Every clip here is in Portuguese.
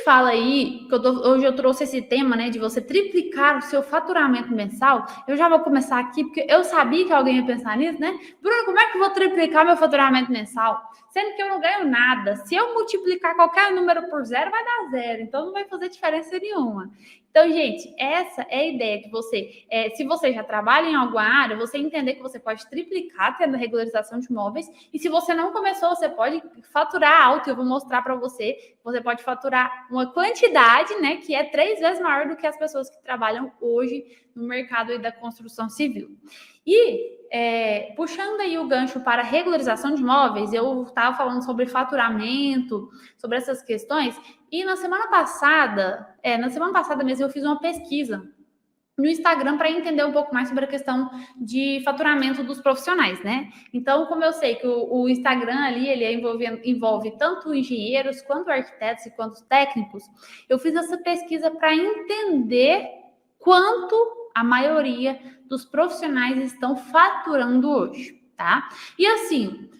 fala aí, que hoje eu trouxe esse tema, né, de você triplicar o seu faturamento mensal, eu já vou começar aqui, porque eu sabia que alguém ia pensar nisso, né? Bruno, como é que eu vou triplicar meu faturamento mensal? Sendo que eu não ganho nada. Se eu multiplicar qualquer número por zero, vai dar zero. Então, não vai fazer diferença nenhuma. Então, gente, essa é a ideia que você, se você já trabalha em alguma área, você entender que você pode triplicar tendo a regularização de imóveis. E se você não começou, você pode faturar alto. Eu vou mostrar para você. Você pode faturar uma quantidade, né, que é 3 vezes maior do que as pessoas que trabalham hoje no mercado aí da construção civil. E puxando aí o gancho para regularização de imóveis, eu estava falando sobre faturamento, sobre essas questões, e na semana passada mesmo eu fiz uma pesquisa no Instagram para entender um pouco mais sobre a questão de faturamento dos profissionais, né? Então, como eu sei que o Instagram ali, ele envolve tanto engenheiros, quanto arquitetos e quanto técnicos, eu fiz essa pesquisa para entender quanto a maioria dos profissionais estão faturando hoje, tá? E assim,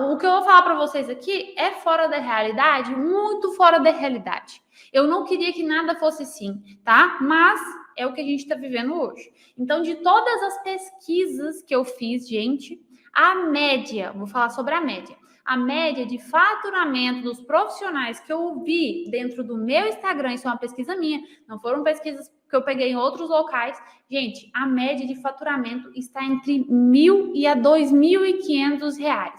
o que eu vou falar para vocês aqui é fora da realidade, muito fora da realidade. Eu não queria que nada fosse assim, tá? Mas é o que a gente está vivendo hoje. Então, de todas as pesquisas que eu fiz, gente, a média, vou falar sobre a média de faturamento dos profissionais que eu vi dentro do meu Instagram, isso é uma pesquisa minha, não foram pesquisas que eu peguei em outros locais. Gente, a média de faturamento está entre R$1.000 e R$2.500.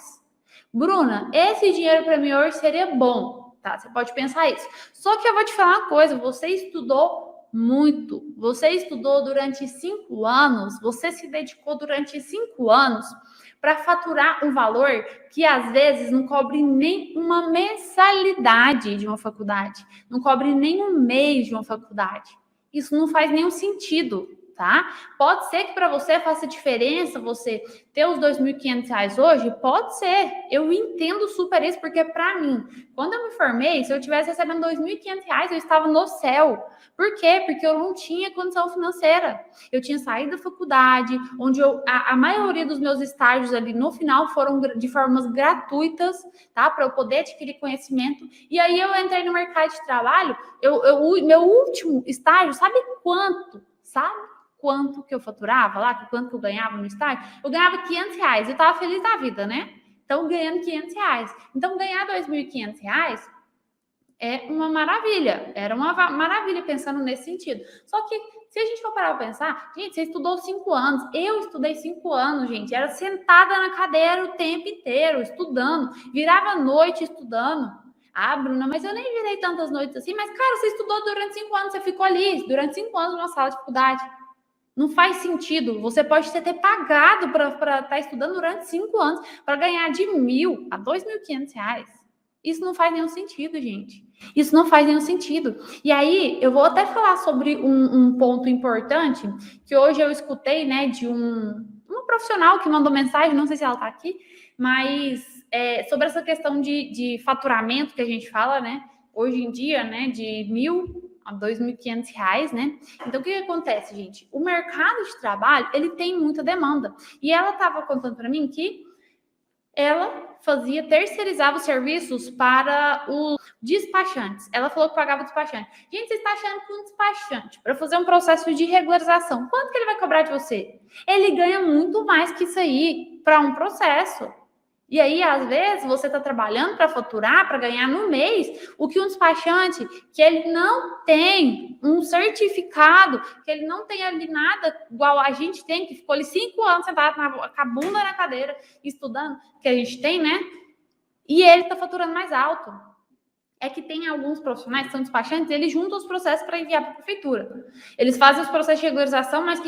Bruna, esse dinheiro para mim hoje seria bom, tá? Você pode pensar isso. Só que eu vou te falar uma coisa, você estudou muito, você estudou durante 5 anos, você se dedicou durante 5 anos para faturar um valor que às vezes não cobre nem uma mensalidade de uma faculdade, não cobre nem um mês de uma faculdade. Isso não faz nenhum sentido, tá? Pode ser que para você faça diferença você ter os R$2.500 hoje, pode ser. Eu entendo super isso, porque para mim, quando eu me formei, se eu tivesse recebendo R$2.500, eu estava no céu. Por quê? Porque eu não tinha condição financeira. Eu tinha saído da faculdade, onde a maioria dos meus estágios ali no final foram de formas gratuitas, tá? Para eu poder adquirir conhecimento. E aí eu entrei no mercado de trabalho, meu último estágio, sabe quanto? Sabe quanto que eu faturava lá? Quanto que eu ganhava no estágio? Eu ganhava R$500. Eu estava feliz da vida, né? Então, ganhando R$500. Então, ganhar R$2.500 é uma maravilha. Era uma maravilha pensando nesse sentido. Só que, se a gente for parar para pensar, gente, você estudou 5 anos. Eu estudei 5 anos, gente. Era sentada na cadeira o tempo inteiro, estudando. Virava a noite estudando. Ah, Bruna, mas eu nem virei tantas noites assim. Mas, cara, você estudou durante 5 anos. Você ficou ali durante 5 anos numa sala de faculdade. Não faz sentido. Você pode ter pagado para estar estudando durante 5 anos para ganhar de R$1.000 a R$2.500. Isso não faz nenhum sentido, gente. Isso não faz nenhum sentido. E aí, eu vou até falar sobre um ponto importante que hoje eu escutei, né, de uma profissional que mandou mensagem, não sei se ela está aqui, mas sobre essa questão de faturamento que a gente fala, né, hoje em dia, né, de R$1.000 a R$2.500, né? Então, o que acontece, gente? O mercado de trabalho, ele tem muita demanda. E ela estava contando para mim que ela terceirizava os serviços para os despachantes. Ela falou que pagava despachante. Gente, você está achando que um despachante, para fazer um processo de regularização, quanto que ele vai cobrar de você? Ele ganha muito mais que isso aí para um processo. E aí, às vezes, você está trabalhando para faturar, para ganhar no mês, o que um despachante, que ele não tem um certificado, que ele não tem ali nada igual a gente tem, que ficou ali 5 anos sentado com a bunda na cadeira, estudando, que a gente tem, né? E ele está faturando mais alto. É que tem alguns profissionais que são despachantes, eles juntam os processos para enviar para a prefeitura. Eles fazem os processos de regularização, mas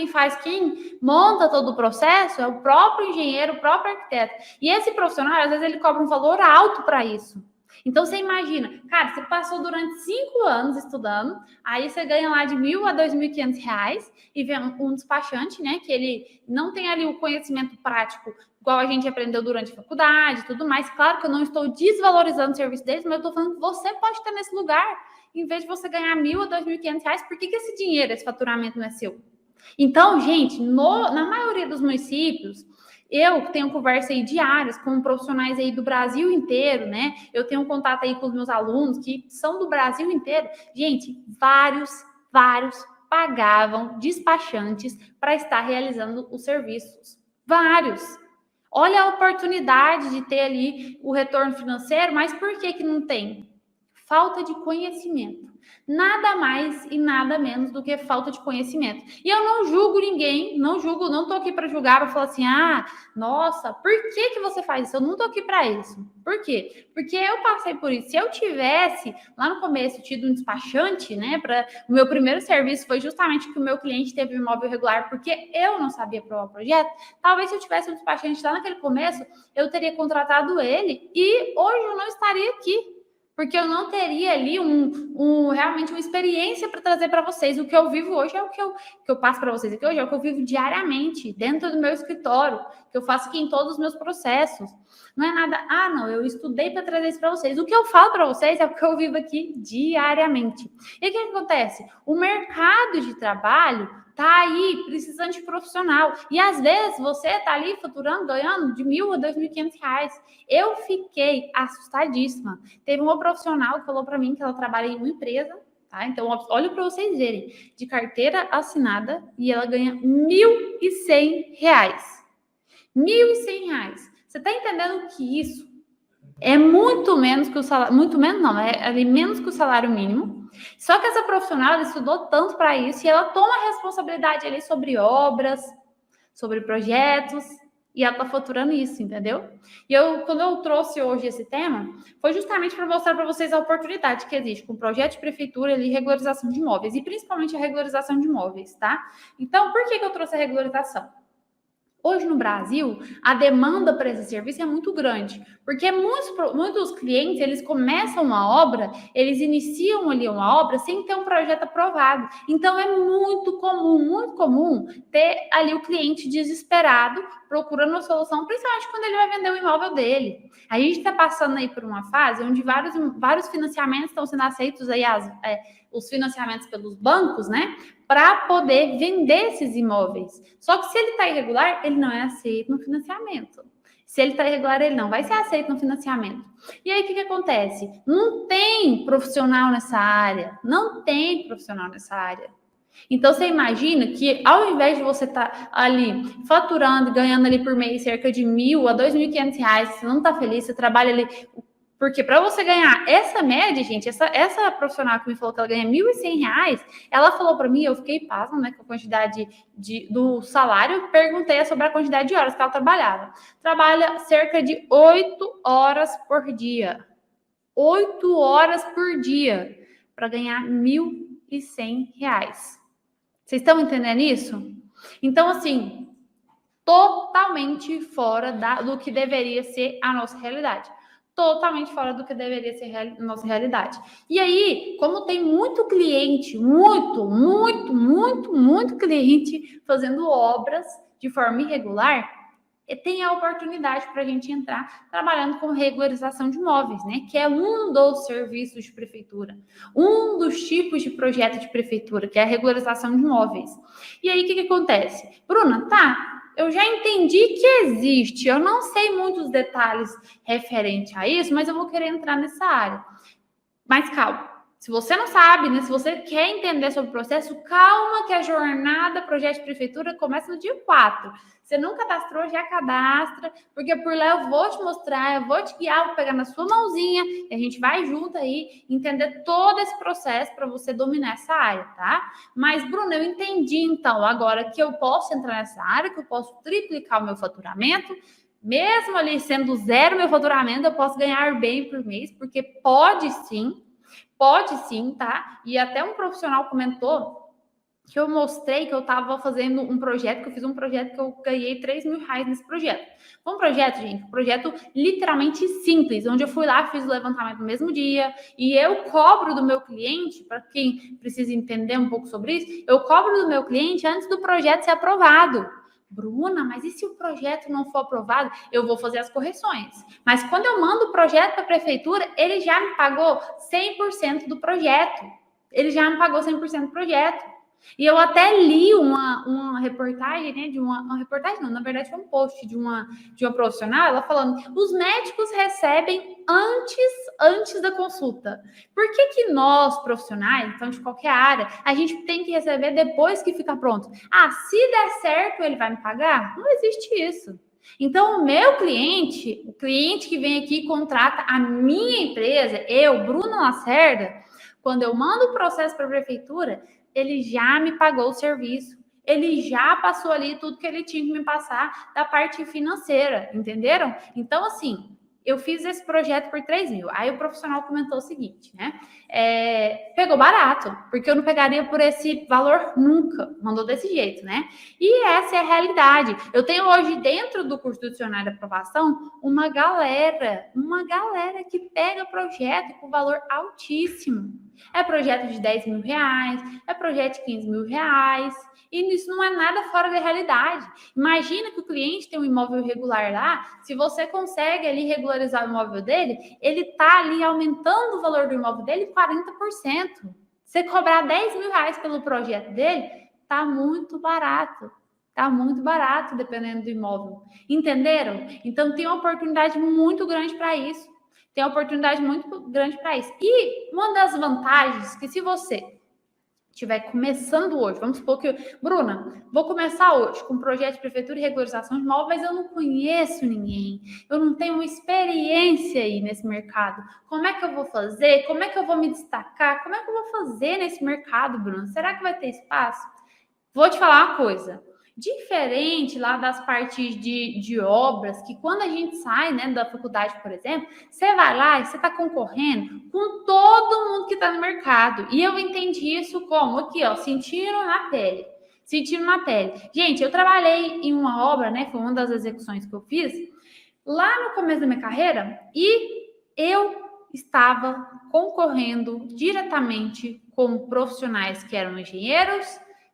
quem monta todo o processo é o próprio engenheiro, o próprio arquiteto. E esse profissional, às vezes, ele cobra um valor alto para isso. Então, você imagina, cara, você passou durante 5 anos estudando, aí você ganha lá de R$1.000 a R$2.500, e vem um despachante, né, que ele não tem ali o conhecimento prático igual a gente aprendeu durante a faculdade e tudo mais. Claro que eu não estou desvalorizando o serviço deles, mas eu estou falando que você pode estar nesse lugar, em vez de você ganhar R$1.000 a R$2.500, por que esse dinheiro, esse faturamento não é seu? Então, gente, na maioria dos municípios, Eu tenho conversa aí diárias com profissionais aí do Brasil inteiro, né? Eu tenho contato aí com os meus alunos que são do Brasil inteiro. Gente, vários pagavam despachantes para estar realizando os serviços. Vários. Olha a oportunidade de ter ali o retorno financeiro, mas por que não tem? Falta de conhecimento. Nada mais e nada menos do que falta de conhecimento. E eu não julgo ninguém, não tô aqui para julgar, para falar assim, nossa, por que você faz isso? Eu não tô aqui para isso. Por quê? Porque eu passei por isso. Se eu tivesse, lá no começo, tido um despachante, né, o meu primeiro serviço foi justamente que o meu cliente teve um imóvel irregular, porque eu não sabia aprovar o projeto. Talvez se eu tivesse um despachante lá naquele começo, eu teria contratado ele e hoje eu não estaria aqui. Porque eu não teria ali realmente uma experiência para trazer para vocês. O que eu vivo hoje é o que eu passo para vocês aqui hoje, é o que eu vivo diariamente, dentro do meu escritório, que eu faço aqui em todos os meus processos. Não é nada, não, eu estudei para trazer isso para vocês. O que eu falo para vocês é o que eu vivo aqui diariamente. E o que acontece? O mercado de trabalho tá aí precisando de profissional. E às vezes você tá ali faturando, ganhando de R$1.000 a R$2.500. Eu fiquei assustadíssima. Teve uma profissional que falou para mim que ela trabalha em uma empresa, tá? Então, olha para vocês verem, de carteira assinada, e ela ganha R$1.100. R$1.100. Você tá entendendo que isso é muito menos que o salário, muito menos não, é menos que o salário mínimo. Só que essa profissional, ela estudou tanto para isso e ela toma responsabilidade ali sobre obras, sobre projetos, e ela tá faturando isso, entendeu? E quando eu trouxe hoje esse tema, foi justamente para mostrar para vocês a oportunidade que existe com projeto de prefeitura e regularização de imóveis, e principalmente a regularização de imóveis, tá? Então, por que eu trouxe a regularização? Hoje no Brasil, a demanda para esse serviço é muito grande, porque muitos clientes, eles começam uma obra, eles iniciam ali uma obra sem ter um projeto aprovado. Então, é muito comum ter ali o cliente desesperado, procurando uma solução, principalmente quando ele vai vender o imóvel dele. A gente está passando aí por uma fase onde vários financiamentos estão sendo aceitos aí, os financiamentos pelos bancos, né? Para poder vender esses imóveis. Só que se ele está irregular, ele não é aceito no financiamento. Se ele está irregular, ele não vai ser aceito no financiamento. E aí, o que acontece? Não tem profissional nessa área. Não tem profissional nessa área. Então, você imagina que ao invés de você estar ali faturando, ganhando ali por mês cerca de R$1.000 a R$2.500, você não está feliz, você trabalha ali... Porque para você ganhar essa média, gente, essa profissional que me falou que ela ganha R$1.100, ela falou para mim, eu fiquei pasma, né, com a quantidade do salário, perguntei sobre a quantidade de horas que ela trabalhava. Trabalha cerca de 8 horas por dia. 8 horas por dia para ganhar R$1.100. Vocês estão entendendo isso? Então, assim, totalmente fora do que deveria ser a nossa realidade. Totalmente fora do que deveria ser a nossa realidade. E aí, como tem muito cliente, muito cliente fazendo obras de forma irregular, tem a oportunidade para a gente entrar trabalhando com regularização de imóveis, né? Que é um dos serviços de prefeitura, um dos tipos de projeto de prefeitura, que é a regularização de imóveis. E aí, o que acontece? Bruna, eu já entendi que existe, eu não sei muitos detalhes referente a isso, mas eu vou querer entrar nessa área. Mas calma, se você não sabe, né, se você quer entender sobre o processo, calma que a jornada projeto de prefeitura começa no dia 4. Você não cadastrou, já cadastra, porque por lá eu vou te mostrar, eu vou te guiar, vou pegar na sua mãozinha, e a gente vai junto aí entender todo esse processo para você dominar essa área, tá? Mas, Bruna, eu entendi então agora que eu posso entrar nessa área, que eu posso triplicar o meu faturamento, mesmo ali sendo zero meu faturamento, eu posso ganhar bem por mês, porque pode sim, tá? E até um profissional comentou que eu mostrei que eu estava fazendo um projeto, que eu fiz um projeto que eu ganhei R$3.000 nesse projeto. Foi um projeto, gente, um projeto literalmente simples, onde eu fui lá, fiz o levantamento no mesmo dia, e eu cobro do meu cliente, para quem precisa entender um pouco sobre isso, eu cobro do meu cliente antes do projeto ser aprovado. Bruna, mas e se o projeto não for aprovado? Eu vou fazer as correções. Mas quando eu mando o projeto para a prefeitura, ele já me pagou 100% do projeto. Ele já me pagou 100% do projeto. E eu até li uma reportagem, né, uma reportagem não, na verdade foi um post de uma profissional, ela falando, os médicos recebem antes da consulta. Por que nós, profissionais, então de qualquer área, a gente tem que receber depois que fica pronto? Ah, se der certo, ele vai me pagar? Não existe isso. Então, o meu cliente, o cliente que vem aqui e contrata a minha empresa, eu, Bruno Lacerda, quando eu mando o processo para a prefeitura, ele já me pagou o serviço. Ele já passou ali tudo que ele tinha que me passar da parte financeira, entenderam? Então, assim, eu fiz esse projeto por 3 mil. Aí o profissional comentou o seguinte, né? Pegou barato, porque eu não pegaria por esse valor nunca. Mandou desse jeito, né? E essa é a realidade. Eu tenho hoje, dentro do curso do Dicionário de Aprovação, uma galera que pega projeto com valor altíssimo. É projeto de 10 mil reais, é projeto de 15 mil reais. E isso não é nada fora da realidade. Imagina que o cliente tem um imóvel irregular lá, se você consegue ali regularizar o imóvel dele, ele está ali aumentando o valor do imóvel dele 40%. Você cobrar 10 mil reais pelo projeto dele, tá muito barato. Tá muito barato, dependendo do imóvel. Entenderam? Então, tem uma oportunidade muito grande para isso. Tem uma oportunidade muito grande para isso. E uma das vantagens que se você estiver começando hoje, vamos supor que, Bruna, vou começar hoje com um projeto de prefeitura e regularização de imóveis, mas eu não conheço ninguém, eu não tenho uma experiência aí nesse mercado. Como é que eu vou fazer? Como é que eu vou me destacar? Como é que eu vou fazer nesse mercado, Bruna? Será que vai ter espaço? Vou te falar uma coisa. Diferente lá das partes de obras, que quando a gente sai, né, da faculdade, por exemplo, você vai lá e você está concorrendo com todo mundo que está no mercado. E eu entendi isso como aqui, ó, sentindo na pele. Sentindo na pele. Gente, eu trabalhei em uma obra, né? Foi uma das execuções que eu fiz lá no começo da minha carreira e eu estava concorrendo diretamente com profissionais que eram engenheiros,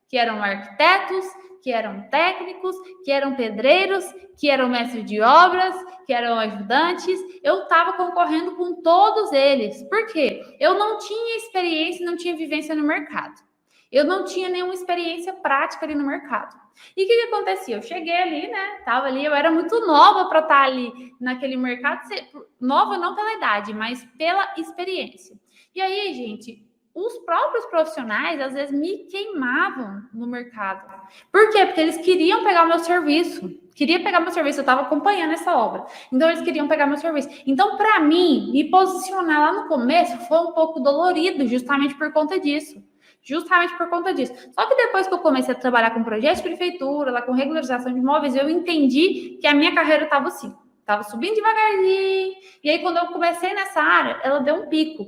que eram arquitetos, que eram técnicos, que eram pedreiros, que eram mestres de obras, que eram ajudantes. Eu estava concorrendo com todos eles. Por quê? Eu não tinha experiência, não tinha vivência no mercado. Eu não tinha nenhuma experiência prática ali no mercado. E o que acontecia? Eu cheguei ali, né? Tava ali, eu era muito nova para estar ali naquele mercado. Nova não pela idade, mas pela experiência. E aí, gente, os próprios profissionais, às vezes, me queimavam no mercado. Por quê? Porque eles queriam pegar o meu serviço. Eu estava acompanhando essa obra. Então, eles queriam pegar meu serviço. Então, para mim, me posicionar lá no começo foi um pouco dolorido, justamente por conta disso. Só que depois que eu comecei a trabalhar com projetos de prefeitura, lá com regularização de imóveis, eu entendi que a minha carreira estava assim. Estava subindo devagarzinho. E aí, quando eu comecei nessa área, ela deu um pico.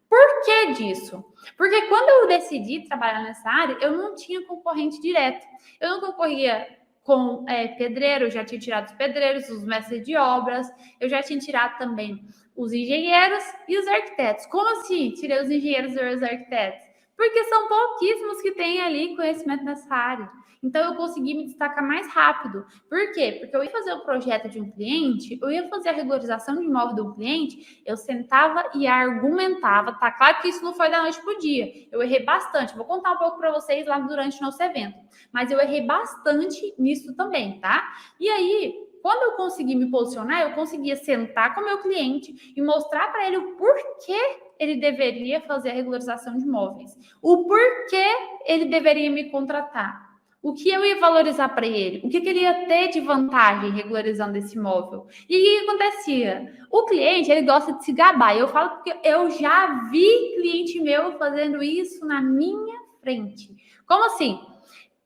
Por que disso? Porque quando eu decidi trabalhar nessa área, eu não tinha concorrente direto. Eu não concorria com pedreiro, eu já tinha tirado os pedreiros, os mestres de obras, eu já tinha tirado também os engenheiros e os arquitetos. Como assim tirei os engenheiros e os arquitetos? Porque são pouquíssimos que têm ali conhecimento nessa área. Então, eu consegui me destacar mais rápido. Por quê? Porque eu ia fazer o projeto de um cliente, eu ia fazer a regularização de imóvel do cliente, eu sentava e argumentava. Tá claro que isso não foi da noite pro dia. Eu errei bastante. Vou contar um pouco para vocês lá durante o nosso evento. Mas eu errei bastante nisso também, tá? E aí, quando eu consegui me posicionar, eu conseguia sentar com o meu cliente e mostrar para ele o porquê ele deveria fazer a regularização de imóveis, o porquê ele deveria me contratar, o que eu ia valorizar para ele, o que ele ia ter de vantagem regularizando esse imóvel. E o que acontecia? O cliente, ele gosta de se gabar. Eu falo porque eu já vi cliente meu fazendo isso na minha frente. Como assim?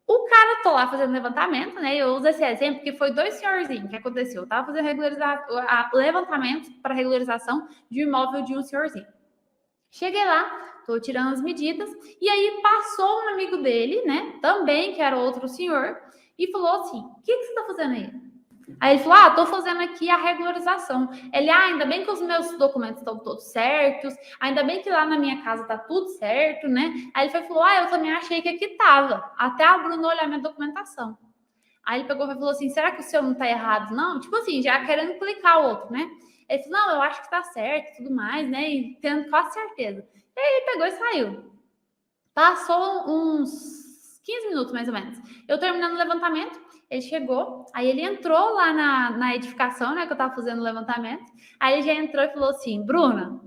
O cara tô lá fazendo levantamento, né? Eu uso esse exemplo porque foi 2 senhorzinhos que aconteceu. Eu tava fazendo levantamento para regularização de um imóvel de um senhorzinho. Cheguei lá, tô tirando as medidas, e aí passou um amigo dele, né? Também, que era outro senhor, e falou assim: o que você tá fazendo aí? Aí ele falou: tô fazendo aqui a regularização. Ele, ainda bem que os meus documentos estão todos certos, ainda bem que lá na minha casa tá tudo certo, né? Aí ele falou: eu também achei que aqui tava, até a Bruna olhar minha documentação. Aí ele pegou e falou assim: será que o seu não tá errado, não? Tipo assim, já querendo clicar o outro, né? Ele falou: não, eu acho que tá certo e tudo mais, né? E tendo quase certeza. E aí ele pegou e saiu. Passou uns 15 minutos, mais ou menos. Eu terminando o levantamento, ele chegou, aí ele entrou lá na edificação, né, que eu tava fazendo o levantamento. Aí ele já entrou e falou assim, Bruna,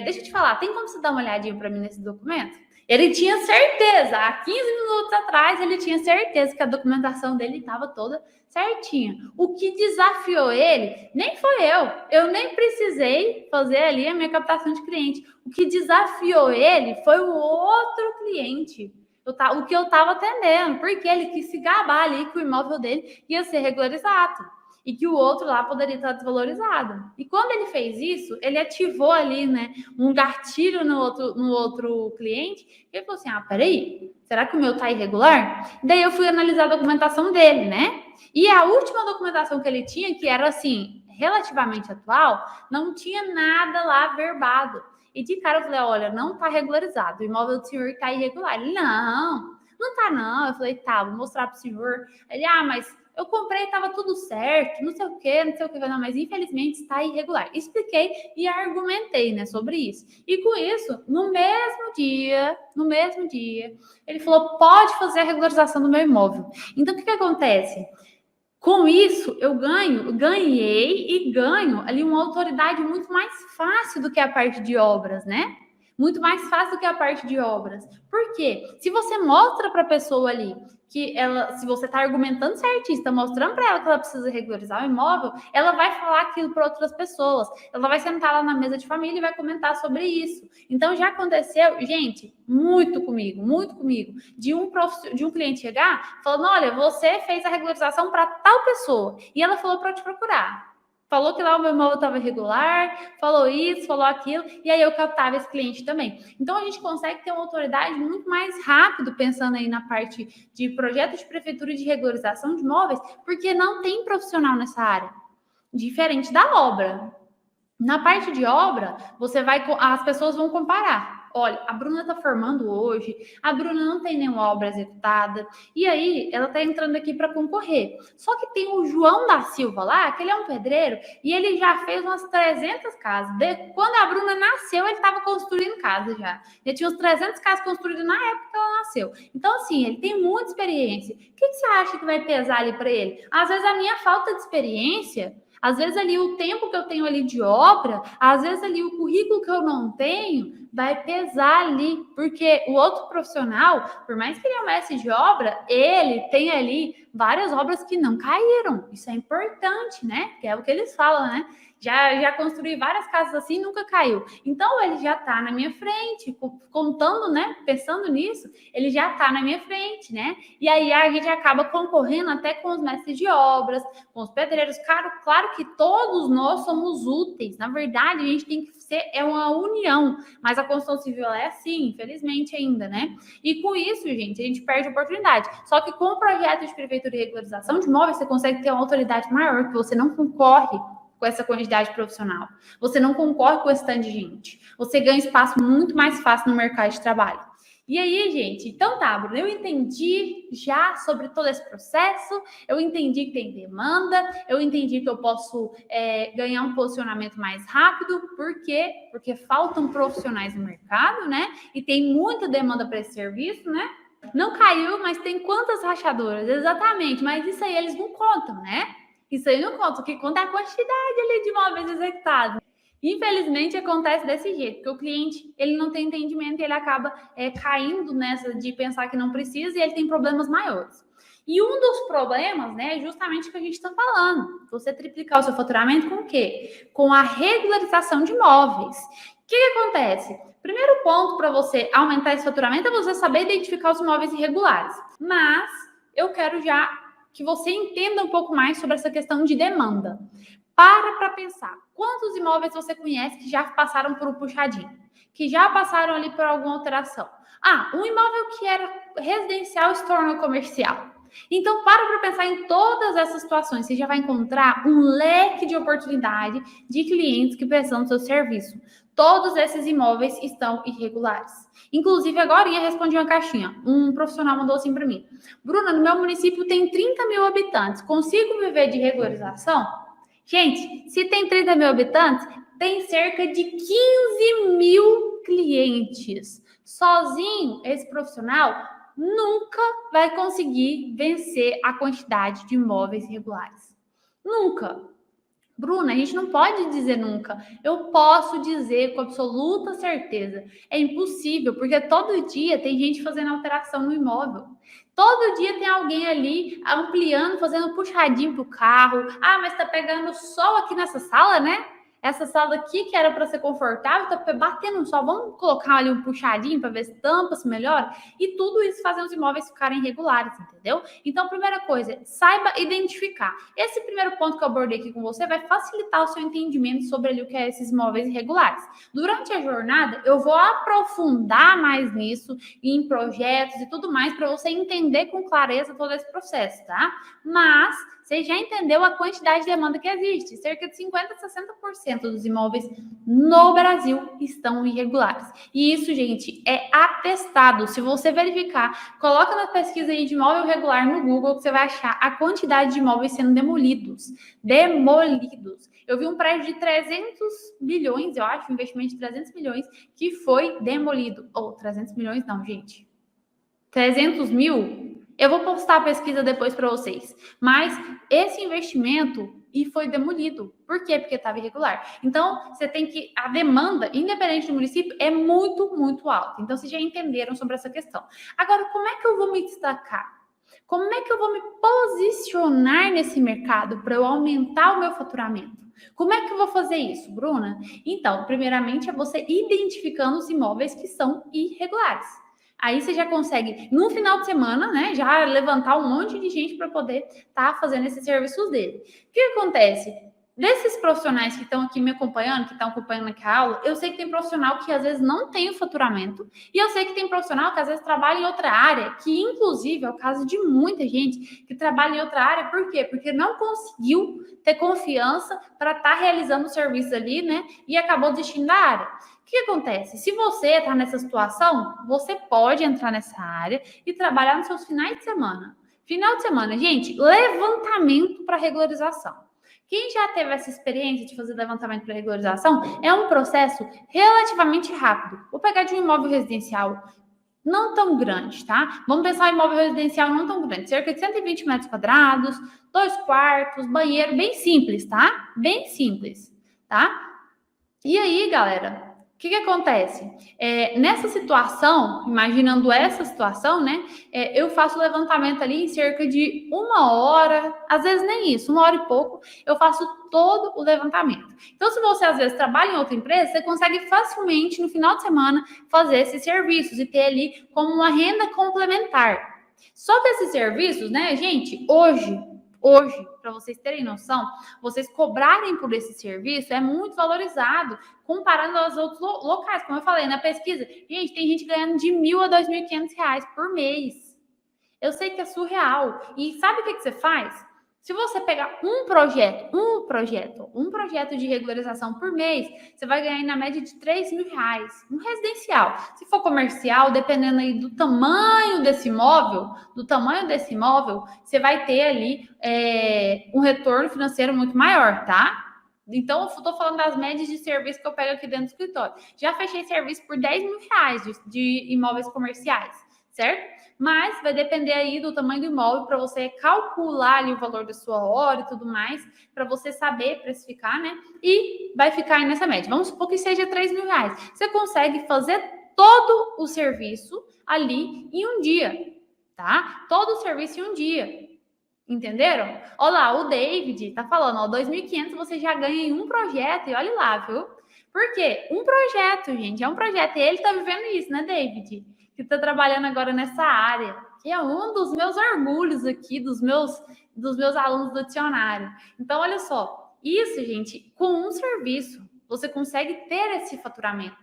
deixa eu te falar, tem como você dar uma olhadinha para mim nesse documento? Ele tinha certeza, há 15 minutos atrás, ele tinha certeza que a documentação dele estava toda certinha. O que desafiou ele nem foi eu nem precisei fazer ali a minha captação de cliente. O que desafiou ele foi o outro cliente, o que eu estava atendendo, porque ele quis se gabar ali que o imóvel dele ia ser regularizado e que o outro lá poderia estar desvalorizado. E quando ele fez isso, ele ativou ali, né, um gatilho no outro cliente, e ele falou assim, peraí, será que o meu tá irregular? Daí eu fui analisar a documentação dele, né? E a última documentação que ele tinha, que era assim, relativamente atual, não tinha nada lá verbado. E de cara eu falei, olha, não tá regularizado, o imóvel do senhor tá irregular. Ele, não tá não. Eu falei, tá, vou mostrar pro senhor. Ele, mas eu comprei, estava tudo certo, não sei o que, não, mas infelizmente está irregular. Expliquei e argumentei, né, sobre isso. E com isso, no mesmo dia, ele falou, pode fazer a regularização do meu imóvel. Então, o que acontece? Com isso, eu ganhei e ganho ali uma autoridade muito mais fácil do que a parte de obras, né? Muito mais fácil do que a parte de obras. Por quê? Se você mostra para a pessoa ali que ela, se você está argumentando certinho, está mostrando para ela que ela precisa regularizar o imóvel, ela vai falar aquilo para outras pessoas. Ela vai sentar lá na mesa de família e vai comentar sobre isso. Então já aconteceu, gente, muito comigo, de um cliente chegar falando, olha, você fez a regularização para tal pessoa e ela falou para te procurar. Falou que lá o meu imóvel estava irregular, falou isso, falou aquilo, e aí eu captava esse cliente também. Então, a gente consegue ter uma autoridade muito mais rápido, pensando aí na parte de projeto de prefeitura e de regularização de imóveis, porque não tem profissional nessa área, diferente da obra. Na parte de obra, as pessoas vão comparar. Olha, a Bruna está formando hoje, a Bruna não tem nenhuma obra executada, e aí ela está entrando aqui para concorrer. Só que tem o João da Silva lá, que ele é um pedreiro, e ele já fez umas 300 casas. Quando a Bruna nasceu, ele estava construindo casa já. Ele tinha uns 300 casas construídas na época que ela nasceu. Então, assim, ele tem muita experiência. O que você acha que vai pesar ali para ele? Às vezes a minha falta de experiência, às vezes ali o tempo que eu tenho ali de obra, às vezes ali o currículo que eu não tenho, vai pesar ali, porque o outro profissional, por mais que ele é um mestre de obra, ele tem ali várias obras que não caíram. Isso é importante, né? Que é o que eles falam, né? Já construí várias casas assim, nunca caiu. Então, ele já está na minha frente, contando, né? Pensando nisso, ele já está na minha frente, né? E aí a gente acaba concorrendo até com os mestres de obras, com os pedreiros. Claro que todos nós somos úteis. Na verdade, a gente tem que ser uma união. Mas a construção civil é assim, infelizmente ainda, né? E com isso, gente, a gente perde a oportunidade. Só que com o projeto de prefeitura e regularização de imóveis, você consegue ter uma autoridade maior, que você não concorre com essa quantidade profissional. Você não concorre com esse tanto de gente. Você ganha espaço muito mais fácil no mercado de trabalho. E aí, gente, então tá, Bruno, eu entendi já sobre todo esse processo, eu entendi que tem demanda, eu entendi que eu posso ganhar um posicionamento mais rápido, por quê? Porque faltam profissionais no mercado, né? E tem muita demanda para esse serviço, né? Não caiu, mas tem quantas rachadoras? Exatamente, mas isso aí eles não contam, né? Isso aí não conta, o que conta é a quantidade ali de imóveis executados. Infelizmente, acontece desse jeito, porque o cliente ele não tem entendimento e ele acaba caindo nessa de pensar que não precisa e ele tem problemas maiores. E um dos problemas, né, é justamente o que a gente está falando. Você triplicar o seu faturamento com o quê? Com a regularização de imóveis. O que acontece? Primeiro ponto para você aumentar esse faturamento é você saber identificar os imóveis irregulares. Mas eu quero já que você entenda um pouco mais sobre essa questão de demanda. Para pensar. Quantos imóveis você conhece que já passaram por um puxadinho? Que já passaram ali por alguma alteração? Um imóvel que era residencial se tornou comercial. Então, para pensar em todas essas situações. Você já vai encontrar um leque de oportunidade de clientes que precisam do seu serviço. Todos esses imóveis estão irregulares. Inclusive, agora eu respondi uma caixinha. Um profissional mandou assim para mim. Bruna, no meu município tem 30 mil habitantes. Consigo viver de regularização? Gente, se tem 30 mil habitantes, tem cerca de 15 mil clientes. Sozinho, esse profissional nunca vai conseguir vencer a quantidade de imóveis irregulares. Nunca. Bruna, a gente não pode dizer nunca. Eu posso dizer com absoluta certeza. É impossível, porque todo dia tem gente fazendo alteração no imóvel. Todo dia tem alguém ali ampliando, fazendo puxadinho pro carro. Ah, mas tá pegando sol aqui nessa sala, né? Essa sala aqui que era para ser confortável, tá batendo sol. Vamos colocar ali um puxadinho para ver se tampa, se melhora. E tudo isso fazendo os imóveis ficarem irregulares, entendeu? Então, primeira coisa, saiba identificar. Esse primeiro ponto que eu abordei aqui com você vai facilitar o seu entendimento sobre ali o que é esses imóveis irregulares. Durante a jornada, eu vou aprofundar mais nisso, em projetos e tudo mais, para você entender com clareza todo esse processo, tá? Mas você já entendeu a quantidade de demanda que existe. Cerca de 50% a 60% dos imóveis no Brasil estão irregulares. E isso, gente, é atestado. Se você verificar, coloca na pesquisa aí de imóvel irregular no Google, que você vai achar a quantidade de imóveis sendo demolidos. Demolidos. Eu vi um prédio de 300 milhões, eu acho, um investimento de 300 milhões, que foi demolido. Ou 300 milhões não, gente. 300 mil? Eu vou postar a pesquisa depois para vocês. Mas esse investimento foi demolido. Por quê? Porque estava irregular. Então, você tem que... A demanda, independente do município, é muito, muito alta. Então, vocês já entenderam sobre essa questão. Agora, como é que eu vou me destacar? Como é que eu vou me posicionar nesse mercado para eu aumentar o meu faturamento? Como é que eu vou fazer isso, Bruna? Então, primeiramente, é você identificando os imóveis que são irregulares. Aí você já consegue, no final de semana, né, já levantar um monte de gente para poder estar fazendo esses serviços dele. O que acontece? Desses profissionais que estão aqui me acompanhando, que estão acompanhando aqui a aula, eu sei que tem profissional que às vezes não tem o faturamento, e eu sei que tem profissional que às vezes trabalha em outra área, que inclusive é o caso de muita gente que trabalha em outra área, por quê? Porque não conseguiu ter confiança para estar realizando o serviço ali, né, e acabou desistindo da área. O que acontece? Se você está nessa situação, você pode entrar nessa área e trabalhar nos seus finais de semana. Final de semana, gente, levantamento para regularização. Quem já teve essa experiência de fazer levantamento para regularização, é um processo relativamente rápido. Vou pegar de um imóvel residencial não tão grande, tá? Vamos pensar em imóvel residencial não tão grande, cerca de 120 metros quadrados, 2 quartos, banheiro, bem simples, tá? Bem simples, tá? E aí, galera, o que acontece? Nessa situação, imaginando essa situação, né? Eu faço o levantamento ali em cerca de 1 hora, às vezes nem isso, 1 hora e pouco, eu faço todo o levantamento. Então, se você às vezes trabalha em outra empresa, você consegue facilmente, no final de semana, fazer esses serviços e ter ali como uma renda complementar. Só que esses serviços, né, gente, hoje, para vocês terem noção, vocês cobrarem por esse serviço é muito valorizado comparando aos outros locais. Como eu falei na pesquisa, gente, tem gente ganhando de R$1.000 a R$2.500 por mês. Eu sei que é surreal. E sabe o que você faz? Se você pegar um projeto de regularização por mês, você vai ganhar na média de R$3.000, um residencial. Se for comercial, dependendo aí do tamanho desse imóvel, você vai ter ali um retorno financeiro muito maior, tá? Então, eu estou falando das médias de serviço que eu pego aqui dentro do escritório. Já fechei serviço por R$10.000 de imóveis comerciais, certo? Mas vai depender aí do tamanho do imóvel para você calcular ali o valor da sua hora e tudo mais, para você saber precificar, né? E vai ficar aí nessa média. Vamos supor que seja R$3.000. Você consegue fazer todo o serviço ali em um dia, tá? Todo o serviço em um dia. Entenderam? Olha lá, o David tá falando, ó, 2.500 você já ganha em um projeto, e olha lá, viu? Por quê? Um projeto, gente, é um projeto. E ele tá vivendo isso, né, David? Que tá trabalhando agora nessa área, que é um dos meus orgulhos aqui, dos meus alunos do dicionário. Então, olha só, isso, gente, com um serviço, você consegue ter esse faturamento.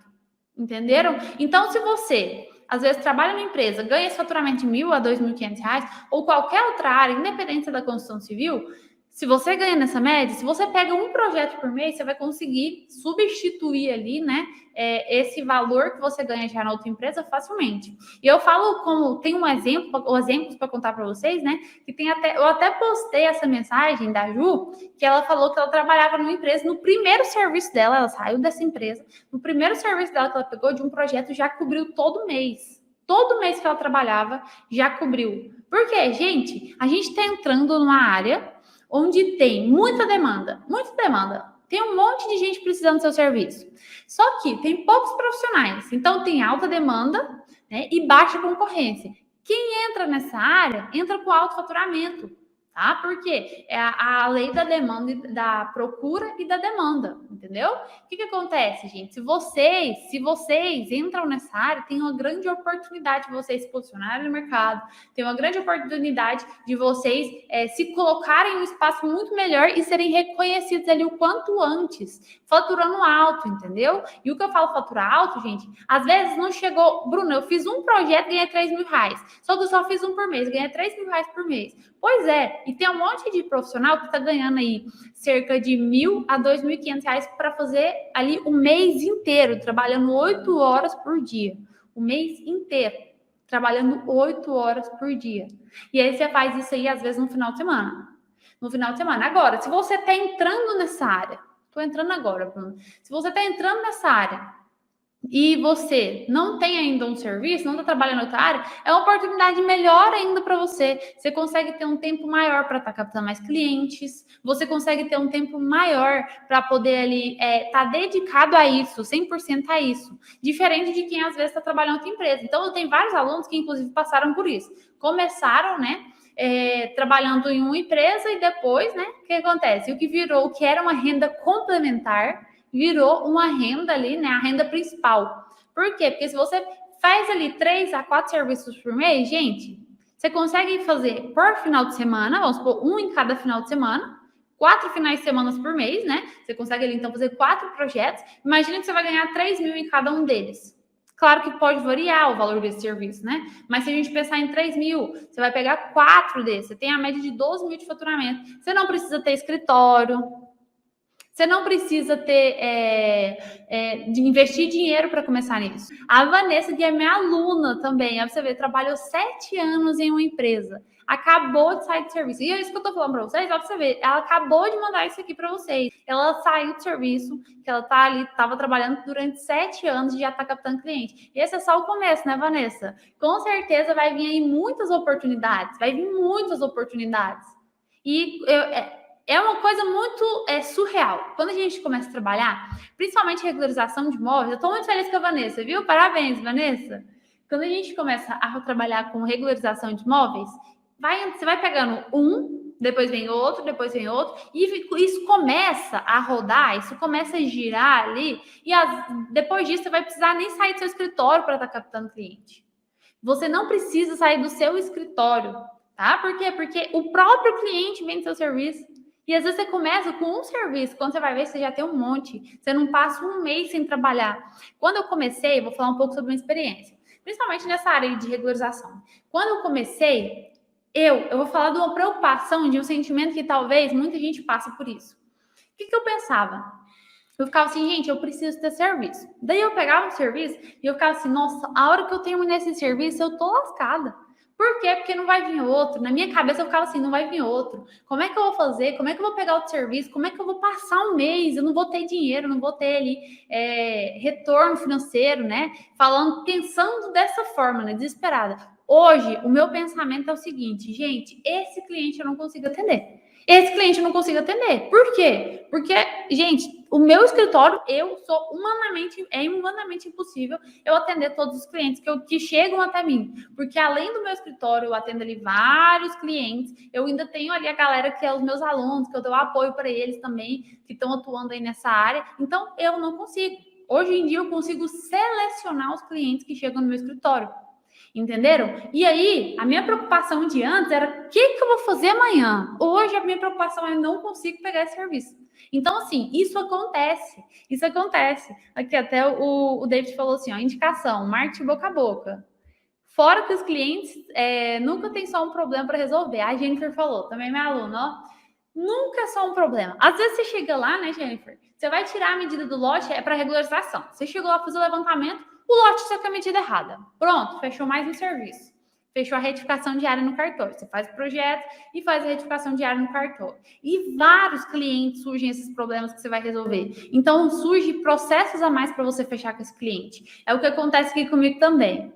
Entenderam? Então, se você, às vezes, trabalha numa empresa, ganha esse faturamento de R$1.000 a R$2.500, ou qualquer outra área, independente da construção civil, se você ganha nessa média, se você pega um projeto por mês, você vai conseguir substituir ali, né, esse valor que você ganha já na outra empresa facilmente. E eu falo como, tem exemplos para contar para vocês, né, que eu até postei essa mensagem da Ju, que ela falou que ela trabalhava numa empresa, no primeiro serviço dela, ela saiu dessa empresa, no primeiro serviço dela que ela pegou de um projeto, já cobriu todo mês. Todo mês que ela trabalhava, já cobriu. Por quê, gente? A gente está entrando numa área onde tem muita demanda. Muita demanda. Tem um monte de gente precisando do seu serviço. Só que tem poucos profissionais. Então, tem alta demanda, né, e baixa concorrência. Quem entra nessa área, entra com alto faturamento. Tá? Porque é a lei da demanda, da procura e da demanda, entendeu? O que acontece, gente? Se vocês entram nessa área, tem uma grande oportunidade de vocês se posicionarem no mercado, tem uma grande oportunidade de vocês se colocarem em um espaço muito melhor e serem reconhecidos ali o quanto antes, faturando alto, entendeu? E o que eu falo faturar alto, gente, às vezes não chegou... Bruno, eu fiz um projeto e ganhei R$3.000, só que eu só fiz um por mês, ganhei R$3.000 por mês. Pois é, e tem um monte de profissional que está ganhando aí cerca de R$1.000 a R$2.500 para fazer ali o mês inteiro, trabalhando 8 horas por dia. O mês inteiro, trabalhando 8 horas por dia. E aí você faz isso aí, às vezes, no final de semana. No final de semana. Agora, se você está entrando nessa área, estou entrando agora, Bruno. Se você está entrando nessa área e você não tem ainda um serviço, não está trabalhando em outra área, é uma oportunidade melhor ainda para você. Você consegue ter um tempo maior para estar captando mais clientes, você consegue ter um tempo maior para poder ali estar dedicado a isso, 100% a isso. Diferente de quem às vezes está trabalhando em outra empresa. Então, eu tenho vários alunos que inclusive passaram por isso. Começaram, né? Trabalhando em uma empresa e depois, né? O que acontece? O que virou, o que era uma renda complementar, virou uma renda ali, né? A renda principal. Por quê? Porque se você faz ali 3 a 4 serviços por mês, gente, você consegue fazer por final de semana, vamos supor, um em cada final de semana, 4 finais de semana por mês, né? Você consegue ali, então, fazer 4 projetos. Imagina que você vai ganhar 3.000 em cada um deles. Claro que pode variar o valor desse serviço, né? Mas se a gente pensar em 3.000, você vai pegar 4 desses. Você tem a média de 12.000 de faturamento. Você não precisa ter escritório. Você não precisa ter de investir dinheiro para começar nisso. A Vanessa, que é minha aluna também, você vê, trabalhou 7 anos em uma empresa. Acabou de sair de serviço. E é isso que eu tô falando para vocês, ó, pra você ver. Ela acabou de mandar isso aqui para vocês. Ela saiu de serviço, que ela tá ali, tava trabalhando durante 7 anos e já tá captando cliente. E esse é só o começo, né, Vanessa? Com certeza vai vir aí muitas oportunidades. Vai vir muitas oportunidades. E é uma coisa muito surreal. Quando a gente começa a trabalhar, principalmente regularização de imóveis, eu estou muito feliz com a Vanessa, viu? Parabéns, Vanessa. Quando a gente começa a trabalhar com regularização de imóveis, você vai pegando um, depois vem outro, e isso começa a rodar, isso começa a girar ali, e depois disso você vai precisar nem sair do seu escritório para estar captando cliente. Você não precisa sair do seu escritório, tá? Por quê? Porque o próprio cliente vende seu serviço. E às vezes você começa com um serviço, quando você vai ver, você já tem um monte. Você não passa um mês sem trabalhar. Quando eu comecei, vou falar um pouco sobre a minha experiência, principalmente nessa área de regularização. Quando eu comecei, eu vou falar de uma preocupação, de um sentimento que talvez muita gente passe por isso. O que eu pensava? Eu ficava assim, gente, eu preciso ter serviço. Daí eu pegava um serviço e eu ficava assim, nossa, a hora que eu terminar esse serviço, eu tô lascada. Por quê? Porque não vai vir outro. Na minha cabeça eu ficava assim, não vai vir outro. Como é que eu vou fazer? Como é que eu vou pegar outro serviço? Como é que eu vou passar um mês? Eu não vou ter dinheiro, não vou ter ali retorno financeiro, né? Pensando dessa forma, né? Desesperada. Hoje, o meu pensamento é o seguinte, gente, esse cliente eu não consigo atender. Esse cliente eu não consigo atender. Por quê? Porque, gente, o meu escritório, é humanamente impossível eu atender todos os clientes que chegam até mim. Porque além do meu escritório, eu atendo ali vários clientes. Eu ainda tenho ali a galera que é os meus alunos, que eu dou apoio para eles também, que estão atuando aí nessa área. Então, eu não consigo. Hoje em dia, eu consigo selecionar os clientes que chegam no meu escritório. Entenderam? E aí, a minha preocupação de antes era o que eu vou fazer amanhã? Hoje, a minha preocupação é não consigo pegar esse serviço. Então, assim, isso acontece. Aqui até o David falou assim, ó, indicação, marketing boca a boca. Fora que os clientes nunca tem só um problema para resolver. A Jennifer falou, também minha aluna, ó, nunca é só um problema. Às vezes você chega lá, né, Jennifer? Você vai tirar a medida do lote, é para regularização. Você chegou lá, fez o levantamento, o lote está com a medida errada. Pronto, fechou mais um serviço. Fechou a retificação diária no cartório. Você faz o projeto e faz a retificação diária no cartório. E vários clientes surgem esses problemas que você vai resolver. Então, surgem processos a mais para você fechar com esse cliente. É o que acontece aqui comigo também.